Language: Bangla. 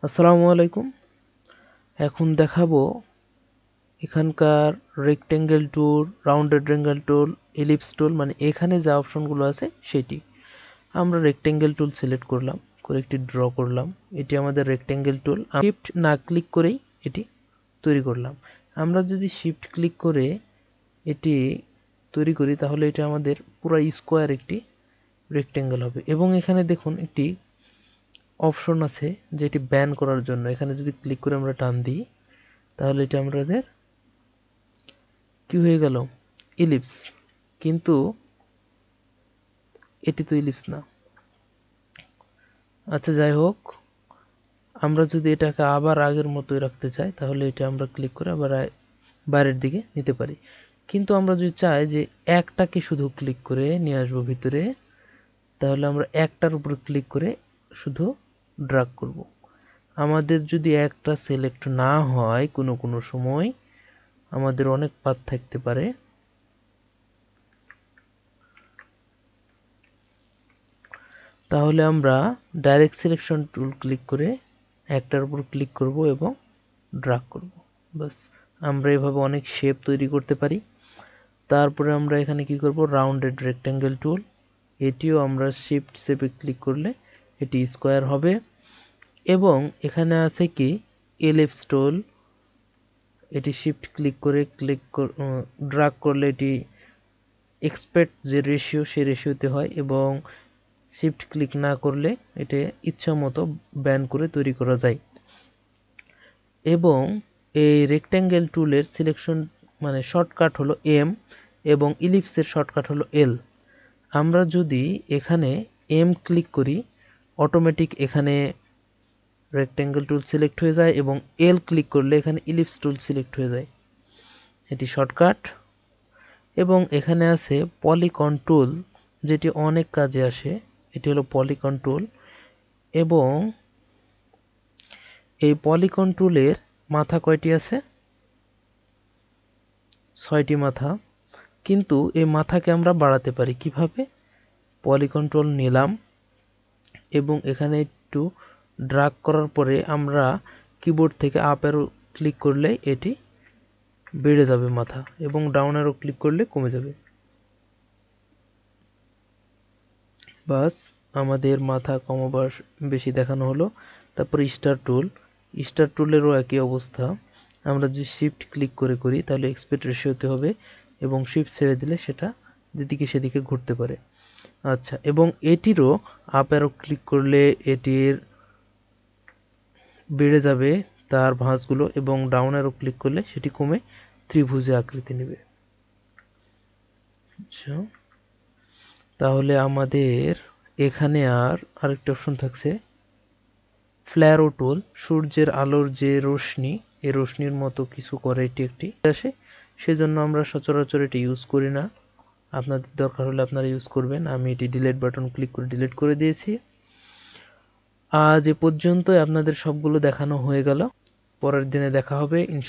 আসসালামু আলাইকুম। এখন দেখাবো এখানকার রেক্টেঙ্গেল টুল, রাউন্ডেড রেক্টেঙ্গেল টুল, এলিপস টুল, মানে এখানে যে অপশনগুলো আছে সেটি। আমরা রেক্টেঙ্গেল টুল সিলেক্ট করলাম, করে একটি ড্র করলাম। এটি আমাদের রেক্টেঙ্গেল টুল। শিফট না ক্লিক করেই এটি তৈরি করলাম। আমরা যদি শিফট ক্লিক করে এটি তৈরি করি তাহলে এটা আমাদের পুরো স্কোয়ার একটি রেক্টেঙ্গেল হবে। এবং এখানে দেখুন একটি অপশন আছে যেটি ব্যান করার জন্য। এখানে যদি ক্লিক করে আমরা টান দিই তাহলে এটা আমাদের কি হয়ে গেল, ইলিপস। কিন্তু এটি তো ইলিপস না। আচ্ছা, যাই হোক, আমরা যদি এটাকে আবার আগের মতোই রাখতে চাই তাহলে এটা আমরা ক্লিক করে আবার বাইরের দিকে নিতে পারি। কিন্তু আমরা যদি চাই যে একটাকে শুধু ক্লিক করে নিয়ে আসবো ভিতরে, তাহলে আমরা একটার উপর ক্লিক করে শুধু ড্রাগ করব। আমাদের যদি একটা সিলেক্ট না হয় কোনো সময়, আমাদের অনেক পাথ থাকতে পারে। তাহলে আমরা ডাইরেক্ট সিলেকশন টুল ক্লিক করে একটার উপর ক্লিক করব এবং ড্রাগ করব। বাস, আমরা এভাবে অনেক শেপ তৈরি করতে পারি। তারপরে আমরা এখানে কি করব, রাউন্ডেড রেক্টেঙ্গেল টুল, এটিও আমরা শিফট শেপে ক্লিক করলে এটি স্কোয়ার হবে। এবং এখানে আছে কি এলিপস টুল, এটি শিফট ক্লিক করে ড্রাগ করলে এটি এক্সপেক্ট যে রেশিও সেই রেশিওতে হয়, এবং শিফট ক্লিক না করলে এটা ইচ্ছা মতো ব্যান করে তৈরি করা যায়। এবং এই রেক্টেঙ্গেল টুলের সিলেকশন মানে শর্টকাট হলো এম, এবং ইলিপসের শর্টকাট হলো এল। আমরা যদি এখানে এম ক্লিক করি অটোমেটিক এখানে রেক্টেঙ্গেল টুল সিলেক্ট হয়ে যায়, এবং এল ক্লিক করলে এখানে ইলিপস টুল সিলেক্ট হয়ে যায়। এটি শর্টকাট। এবং এখানে আছে পলিগন টুল, যেটি অনেক কাজে আসে। এটি হলো পলিগন টুল। এবং এই পলিগন টুলের মাথা কয়টি আছে? 6টি মাথা। কিন্তু এই মাথাকে আমরা বাড়াতে পারি কিভাবে? পলিগন টুল নিলাম এবং এখানে একটু ড্রাগ করার পরে আমরা কিবোর্ড থেকে আপ অ্যারো ক্লিক করলে এটি বেড়ে যাবে মাথা, এবং ডাউন অ্যারো ক্লিক করলে কমে যাবে। বাস, আমাদের মাথা কমাবার বেশি দেখানো হলো। তারপর স্টার টুল, স্টার টুলেরও একই অবস্থা। আমরা যদি শিফট ক্লিক করে করি তাহলে এক্সপেক্ট রেশিওতে হবে, এবং শিফট ছেড়ে দিলে সেটা যেদিকে সেদিকে ঘুরতে পারে। আচ্ছা, এবং এটিরও আপ অ্যারো ক্লিক করলে এটির বেড়ে যাবে তার ভাঁজগুলো, এবং ডাউন অ্যারো ক্লিক করলে সেটি কমে ত্রিভুজে আকৃতি নেবে। আচ্ছা, তাহলে আমাদের এখানে আরেকটা অপশন থাকছে ফ্ল্যারো টুল। সূর্যের আলোর যে রশ্মি, এই রশ্মির মতো কিছু করে এটি একটি আসে, সেজন্য আমরা সচরাচর এটি ইউজ করি না। আপনাদের দরকার হলে আপনারা ইউজ করবেন। আমি এটি ডিলিট বাটন ক্লিক করে ডিলিট করে দিয়েছি। আজ এ পর্যন্তই, আপনাদের সবগুলো দেখানো হয়ে গেল। পরের দিনে দেখা হবে ইনশাআল্লাহ।